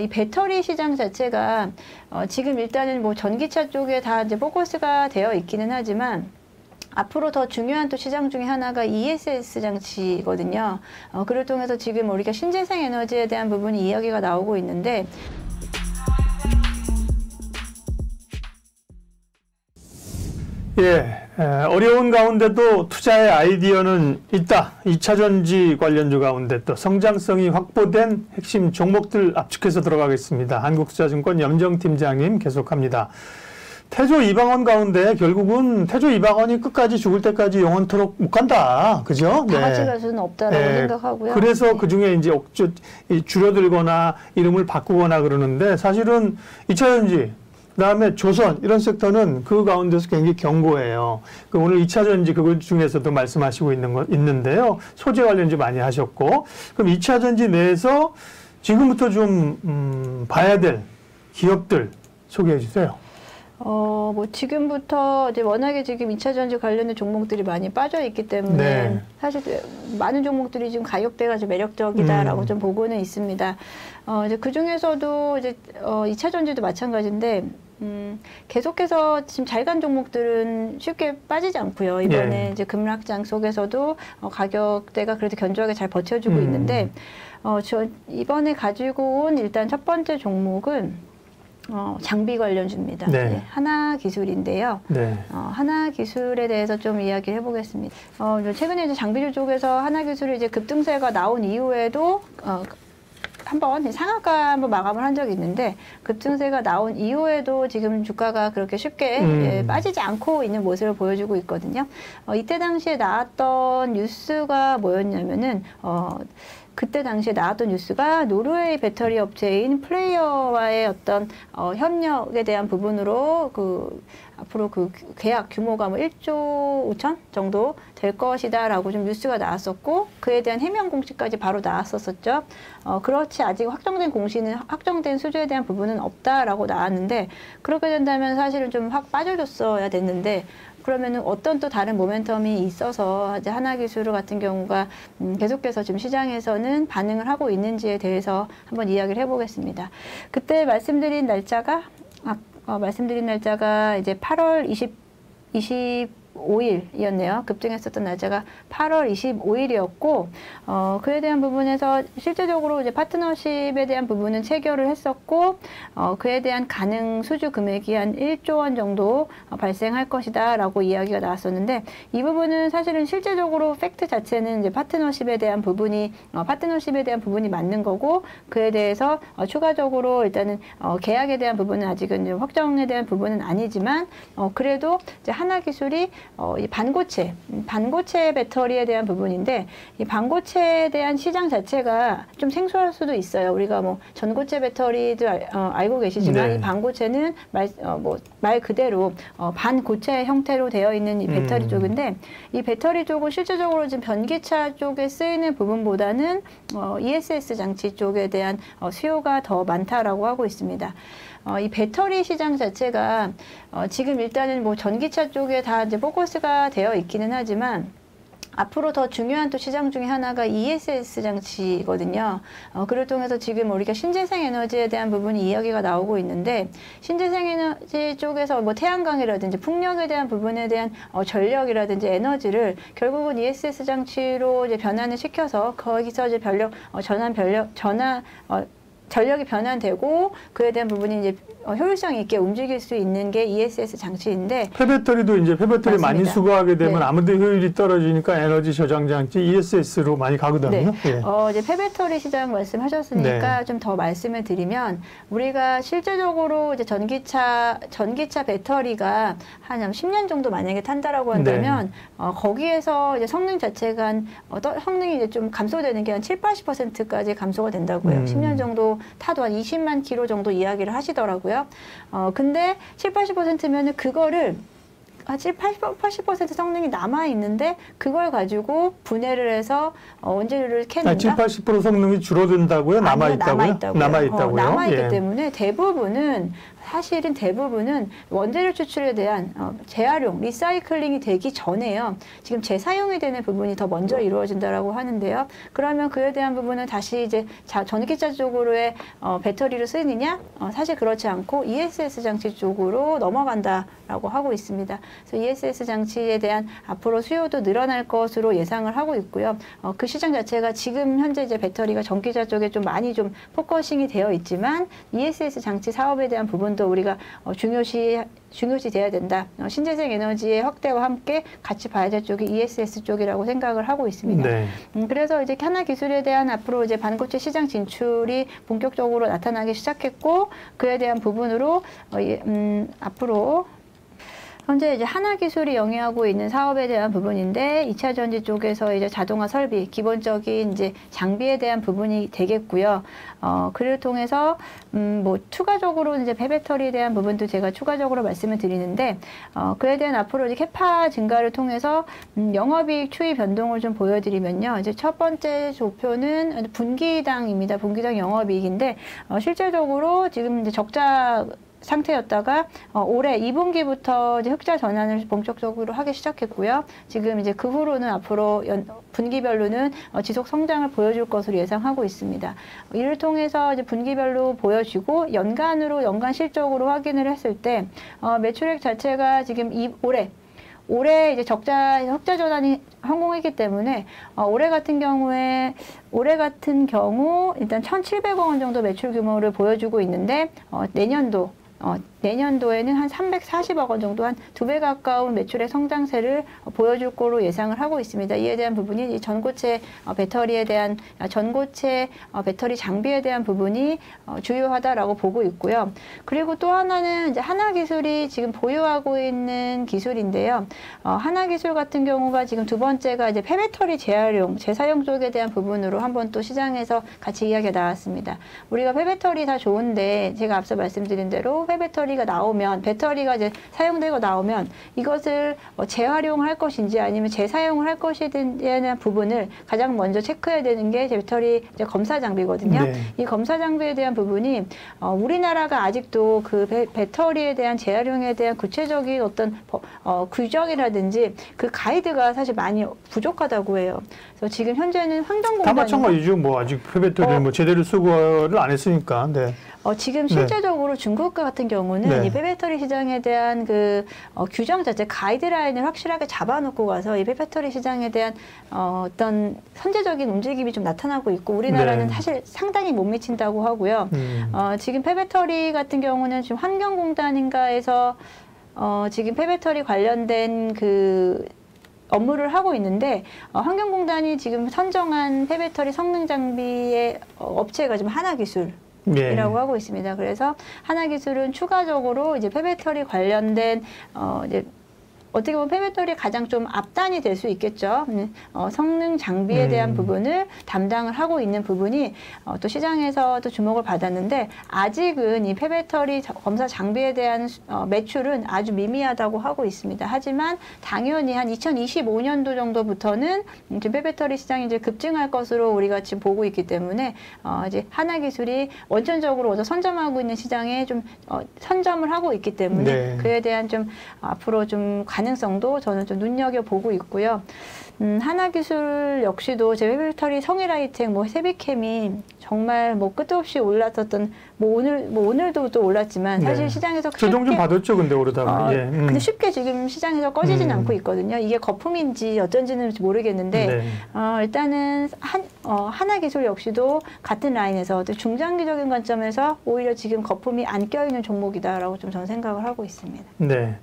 이 배터리 시장 자체가 지금 일단은 뭐 전기차 쪽에 다 이제 포커스가 되어 있기는 하지만 앞으로 더 중요한 또 시장 중에 하나가 ESS 장치거든요. 그를 통해서 지금 우리가 신재생 에너지에 대한 부분이 이야기가 나오고 있는데 어려운 가운데도 투자의 아이디어는 있다. 2차 전지 관련주 가운데 또 성장성이 확보된 핵심 종목들 압축해서 들어가겠습니다. 한국투자증권 염정팀장님 계속합니다. 태조 이방원 가운데 결국은 태조 이방원이 끝까지 죽을 때까지 영원토록 못 간다. 그죠? 다 같이 갈 수는 없다라고 생각하고요. 그래서 그중에 이제 줄여들거나 이름을 바꾸거나 그러는데 사실은 2차 전지 그다음에 조선 이런 섹터는 그 가운데서 굉장히 견고해요. 오늘 2차 전지 그것 중에서도 말씀하시고 있는데요. 소재 관련주 많이 하셨고 그럼 2차 전지 내에서 지금부터 좀 봐야 될 기업들 소개해 주세요. 뭐 지금부터 이제 워낙에 지금 2차 전지 관련된 종목들이 많이 빠져 있기 때문에 사실 많은 종목들이 지금 가격대가 좀 매력적이다라고 좀 보고는 있습니다. 이제 그 중에서도 이제 2차 전지도 마찬가지인데 계속해서 지금 잘 간 종목들은 쉽게 빠지지 않고요. 이번에 이제 급락장 속에서도 가격대가 그래도 견조하게 잘 버텨주고 있는데 저 이번에 가지고 온 일단 첫 번째 종목은 장비 관련주입니다. 하나기술인데요. 하나기술에 대해서 좀 이야기를 해보겠습니다. 최근에 이제 장비주 쪽에서 하나기술이 이제 급등세가 나온 이후에도 한번 상한가 한번 마감을 한 적이 있는데 급등세가 나온 이후에도 지금 주가가 그렇게 쉽게 빠지지 않고 있는 모습을 보여주고 있거든요. 이때 당시에 나왔던 뉴스가 뭐였냐면은 그때 당시에 나왔던 뉴스가 노르웨이 배터리 업체인 플레이어와의 어떤 협력에 대한 부분으로 앞으로 그 계약 규모가 뭐 1조 5천 정도 될 것이다라고 좀 뉴스가 나왔었고 그에 대한 해명 공시까지 바로 나왔었죠. 그렇지 아직 확정된 수주에 대한 부분은 없다라고 나왔는데 그렇게 된다면 사실은 좀 확 빠져줬어야 됐는데 그러면은 어떤 또 다른 모멘텀이 있어서 이제 하나기술 같은 경우가 계속해서 지금 시장에서는 반응을 하고 있는지에 대해서 한번 이야기를 해보겠습니다. 그때 말씀드린 날짜가 이제 8월 25일이었네요. 급등했었던 날짜가 8월 25일이었고, 그에 대한 부분에서 실제적으로 이제 파트너십에 대한 부분은 체결을 했었고, 그에 대한 가능 수주 금액이 한 1조 원 정도 발생할 것이다 라고 이야기가 나왔었는데, 이 부분은 사실은 실제적으로 팩트 자체는 이제 파트너십에 대한 부분이 맞는 거고, 그에 대해서 추가적으로 일단은 계약에 대한 부분은 아직은 확정에 대한 부분은 아니지만, 그래도 이제 하나기술이 이 반고체 배터리에 대한 부분인데 이 반고체에 대한 시장 자체가 좀 생소할 수도 있어요. 우리가 뭐 전고체 배터리도 알고 계시지만 이 반고체는 말 그대로 반고체 형태로 되어 있는 이 배터리 쪽인데 이 배터리 쪽은 실질적으로 지금 전기차 쪽에 쓰이는 부분보다는 ESS 장치 쪽에 대한 수요가 더 많다라고 하고 있습니다. 이 배터리 시장 자체가 지금 일단은 뭐 전기차 쪽에 다 이제 포커스가 되어 있기는 하지만 앞으로 더 중요한 또 시장 중에 하나가 ESS 장치거든요. 그를 통해서 지금 우리가 신재생 에너지에 대한 부분이 이야기가 나오고 있는데 신재생 에너지 쪽에서 뭐 태양광이라든지 풍력에 대한 부분에 대한 전력이라든지 에너지를 결국은 ESS 장치로 이제 변환을 시켜서 거기서 이제 전력이 변환되고 그에 대한 부분이 이제 효율성 있게 움직일 수 있는 게 ESS 장치인데 폐배터리도 이제 폐배터리 맞습니다. 많이 수거하게 되면 아무래도 효율이 떨어지니까 에너지 저장 장치 ESS로 많이 가거든요. 이제 폐배터리 시장 말씀하셨으니까 좀 더 말씀을 드리면 우리가 실제적으로 이제 전기차 배터리가 한 10년 정도 만약에 탄다라고 한다면 거기에서 이제 성능 자체가 성능이 이제 좀 감소되는 게 한 70~80%까지 감소가 된다고요. 10년 정도 타도 한 20만 킬로 정도 이야기를 하시더라고요. 근데 70~80%면은 그거를 80% 성능이 남아있는데 그걸 가지고 분해를 해서 원재료를 캐낸다. 70~80% 성능이 줄어든다고요? 남아있다고요? 남아있기 때문에 대부분은 사실은 대부분은 원재료 추출에 대한 재활용, 리사이클링이 되기 전에요. 지금 재사용이 되는 부분이 더 먼저 이루어진다라고 하는데요. 그러면 그에 대한 부분은 다시 이제 전기차 쪽으로의 배터리를 쓰느냐? 사실 그렇지 않고 ESS 장치 쪽으로 넘어간다라고 하고 있습니다. 그래서 ESS 장치에 대한 앞으로 수요도 늘어날 것으로 예상을 하고 있고요. 그 시장 자체가 지금 현재 이제 배터리가 전기차 쪽에 좀 많이 좀 포커싱이 되어 있지만 ESS 장치 사업에 대한 부분도 우리가 중요시 돼야 된다. 신재생 에너지의 확대와 함께 같이 봐야 될 쪽이 ESS 쪽이라고 생각을 하고 있습니다. 네. 그래서 이제 하나기술에 대한 앞으로 이제 반도체 시장 진출이 본격적으로 나타나기 시작했고 그에 대한 부분으로 앞으로 현재 이제 하나기술이 영위하고 있는 사업에 대한 부분인데 2차 전지 쪽에서 이제 자동화 설비, 기본적인 이제 장비에 대한 부분이 되겠고요. 그를 통해서 뭐 추가적으로 이제 폐배터리에 대한 부분도 제가 추가적으로 말씀을 드리는데 그에 대한 앞으로 이제 캐파 증가를 통해서 영업이익 추이 변동을 좀 보여드리면요. 이제 첫 번째 조표는 분기당입니다. 분기당 영업이익인데 실제적으로 지금 이제 적자 상태였다가 올해 2분기부터 이제 흑자 전환을 본격적으로 하기 시작했고요. 지금 이제 그 후로는 앞으로 분기별로는 지속 성장을 보여줄 것으로 예상하고 있습니다. 이를 통해서 이제 분기별로 보여지고 연간 실적으로 확인을 했을 때 매출액 자체가 지금 올해 이제 흑자 전환이 성공했기 때문에 올해 같은 경우 일단 1,700억 원 정도 매출 규모를 보여주고 있는데 내년도에는 한 340억 원 정도 한 2배 가까운 매출의 성장세를 보여줄 거로 예상을 하고 있습니다. 이에 대한 부분이 이 전고체 배터리 장비에 대한 부분이 주요하다라고 보고 있고요. 그리고 또 하나는 이제 하나기술이 지금 보유하고 있는 기술인데요. 하나기술 같은 경우가 지금 두 번째가 이제 폐배터리 재사용 쪽에 대한 부분으로 한번 또 시장에서 같이 이야기가 나왔습니다. 우리가 폐배터리 다 좋은데 제가 앞서 말씀드린 대로 폐배터리가 나오면 배터리가 이제 사용되고 나오면 이것을 재활용할 것인지 아니면 재사용을 할 것인지에 대한 부분을 가장 먼저 체크해야 되는 게 배터리 이제 검사 장비거든요. 네. 이 검사 장비에 대한 부분이 우리나라가 아직도 그 배터리에 대한 재활용에 대한 구체적인 어떤 규정이라든지 그 가이드가 사실 많이 부족하다고 해요. 그래서 지금 현재는 환경공단이 다 마찬가지죠. 뭐 아직 폐배터리를 뭐 제대로 수거를 안 했으니까. 네. 지금 실제적으로 중국 같은 경우는 네. 이 폐배터리 시장에 대한 그 규정 자체 가이드라인을 확실하게 잡아놓고 가서 이 폐배터리 시장에 대한 어떤 선제적인 움직임이 좀 나타나고 있고 우리나라는 네. 사실 상당히 못 미친다고 하고요. 지금 폐배터리 같은 경우는 지금 환경공단인가에서 지금 폐배터리 관련된 그 업무를 하고 있는데 환경공단이 지금 선정한 폐배터리 성능 장비의 업체가 지금 하나기술. 이라고 하고 있습니다. 그래서 하나기술은 추가적으로 이제 폐배터리 관련된 이제 어떻게 보면 폐배터리의 가장 좀 앞단이 될 수 있겠죠. 성능 장비에 대한 부분을 담당을 하고 있는 부분이 또 시장에서도 주목을 받았는데 아직은 이 폐배터리 검사 장비에 대한 매출은 아주 미미하다고 하고 있습니다. 하지만 당연히 한 2025년도 정도부터는 이제 폐배터리 시장이 이제 급증할 것으로 우리가 지금 보고 있기 때문에 이제 하나기술이 원천적으로 선점하고 있는 시장에 좀 선점을 하고 있기 때문에 네. 그에 대한 좀 앞으로 좀 가능성도 저는 좀 눈여겨보고 있고요. 하나기술 역시도 제 폐배터리 성일하이텍, 세비캠이 정말 끝도 없이 올랐었던, 오늘도 또 올랐지만 사실 네. 시장에서 조정 좀 받았죠, 근데 오르다가. 예. 근데 쉽게 지금 시장에서 꺼지진 않고 있거든요. 이게 거품인지 어쩐지는 모르겠는데 네. 일단은 하나기술 역시도 같은 라인에서 중장기적인 관점에서 오히려 지금 거품이 안 껴있는 종목이다라고 좀 저는 생각을 하고 있습니다. 네.